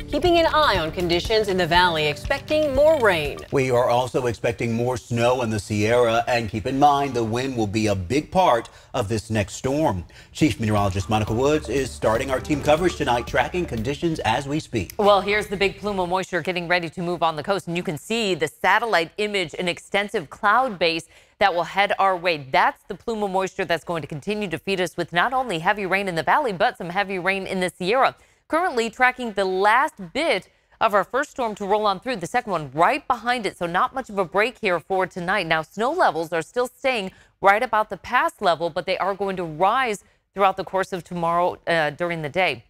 Keeping an eye on conditions in the valley, expecting more rain. We are also expecting more snow in the Sierra, and keep in mind the wind will be a big part of this next storm. Chief Meteorologist Monica Woods is starting our team coverage tonight, tracking conditions as we speak. Well, here's the big plume of moisture getting ready to move on the coast, and you can see the satellite image, an extensive cloud base that will head our way. That's the plume of moisture that's going to continue to feed us with not only heavy rain in the valley, but some heavy rain in the Sierra. Currently tracking the last bit of our first storm to roll on through, the second one right behind it. So not much of a break here for tonight. Now, snow levels are still staying right about the pass level, but they are going to rise throughout the course of tomorrow during the day.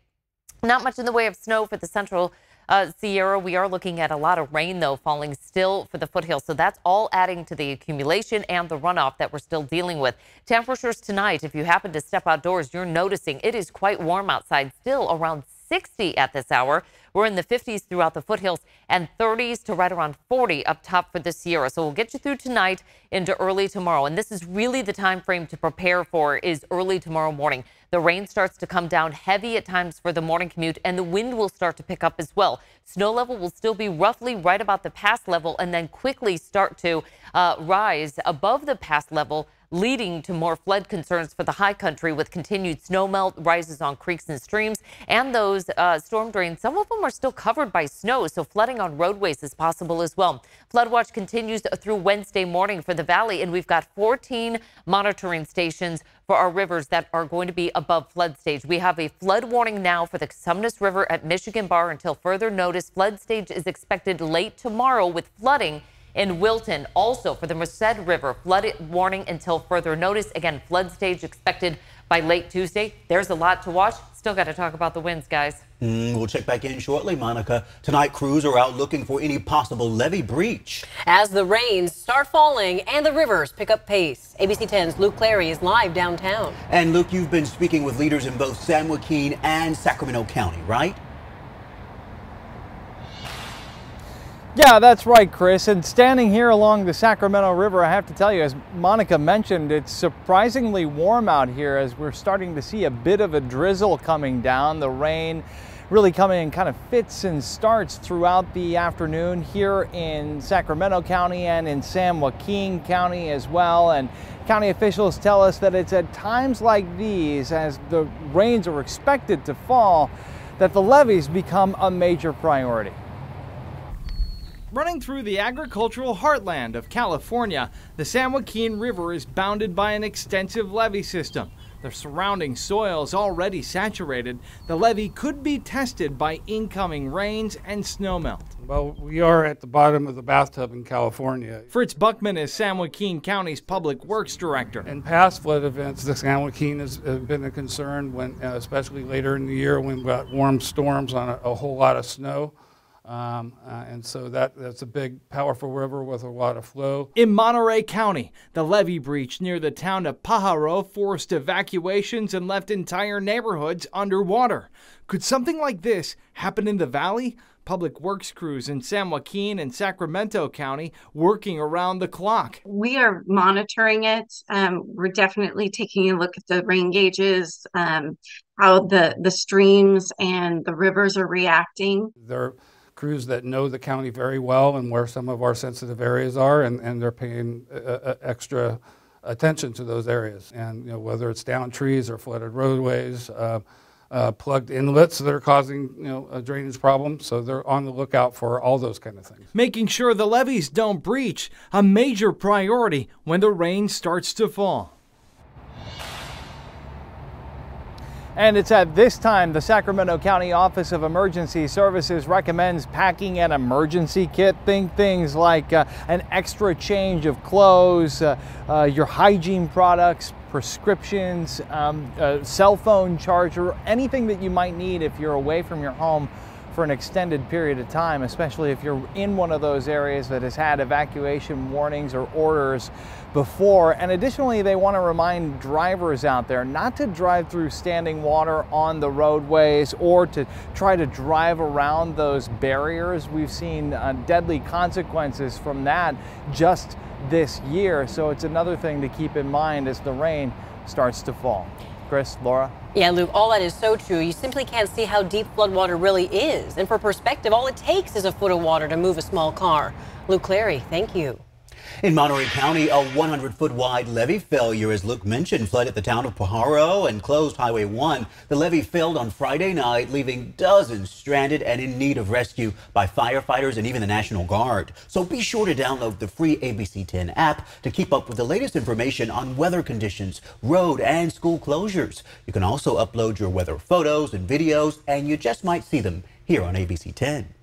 Not much in the way of snow for the central Sierra. We are looking at a lot of rain, though, falling still for the foothills. So that's all adding to the accumulation and the runoff that we're still dealing with. Temperatures tonight, if you happen to step outdoors, you're noticing it is quite warm outside, still around 60 at this hour. We're in the 50s throughout the foothills and 30s to right around 40 up top for the Sierra. So we'll get you through tonight into early tomorrow. And this is really the time frame to prepare for is early tomorrow morning. The rain starts to come down heavy at times for the morning commute, and the wind will start to pick up as well. Snow level will still be roughly right about the pass level and then quickly start to rise above the pass level, leading to more flood concerns for the high country with continued snow melt, rises on creeks and streams, and those storm drains. Some of them are still covered by snow, so flooding on roadways is possible as well. Flood watch continues through Wednesday morning for the valley, and we've got 14 monitoring stations for our rivers that are going to be above flood stage. We have a flood warning now for the Cosumnes River at Michigan Bar until further notice. Flood stage is expected late tomorrow with flooding in Wilton. Also for the Merced River, flood warning until further notice. Again, flood stage expected by late Tuesday. There's a lot to watch. Still got to talk about the winds, guys. We'll check back in shortly, Monica. Tonight, crews are out looking for any possible levee breach. As the rains start falling and the rivers pick up pace, ABC 10's Luke Clary is live downtown. And Luke, you've been speaking with leaders in both San Joaquin and Sacramento County, right? Yeah, that's right, Chris. And standing here along the Sacramento River, I have to tell you, as Monica mentioned, it's surprisingly warm out here as we're starting to see a bit of a drizzle coming down. The rain really coming in kind of fits and starts throughout the afternoon here in Sacramento County and in San Joaquin County as well. And county officials tell us that it's at times like these, as the rains are expected to fall, that the levees become a major priority. Running through the agricultural heartland of California, the San Joaquin River is bounded by an extensive levee system. The surrounding soil is already saturated. The levee could be tested by incoming rains and snowmelt. Well, we are at the bottom of the bathtub in California. Fritz Buckman is San Joaquin County's Public Works Director. In past flood events, the San Joaquin has been a concern, when, especially later in the year when we've got warm storms on a whole lot of snow. And so that's a big, powerful river with a lot of flow. In Monterey County, the levee breach near the town of Pajaro forced evacuations and left entire neighborhoods underwater. Could something like this happen in the valley? Public Works crews in San Joaquin and Sacramento County working around the clock. We are monitoring it. We're definitely taking a look at the rain gauges, how the streams and the rivers are reacting. They're crews that know the county very well and where some of our sensitive areas are, and they're paying extra attention to those areas. And whether it's down trees or flooded roadways, plugged inlets that are causing a drainage problem, so they're on the lookout for all those kind of things. Making sure the levees don't breach, a major priority when the rain starts to fall. And it's at this time the Sacramento County Office of Emergency Services recommends packing an emergency kit. Think things like an extra change of clothes, your hygiene products, prescriptions, cell phone charger, anything that you might need if you're away from your home for an extended period of time, especially if you're in one of those areas that has had evacuation warnings or orders before. And additionally, they want to remind drivers out there not to drive through standing water on the roadways or to try to drive around those barriers. We've seen deadly consequences from that just this year. So it's another thing to keep in mind as the rain starts to fall. Chris, Laura? Yeah, Luke, all that is so true. You simply can't see how deep floodwater really is. And for perspective, all it takes is a foot of water to move a small car. Luke Clary, thank you. In Monterey County, a 100-foot wide levee failure, as Luke mentioned, flooded the town of Pajaro and closed Highway 1. The levee failed on Friday night, leaving dozens stranded and in need of rescue by firefighters and even the National Guard. So be sure to download the free ABC 10 app to keep up with the latest information on weather conditions, road and school closures. You can also upload your weather photos and videos, and you just might see them here on ABC 10.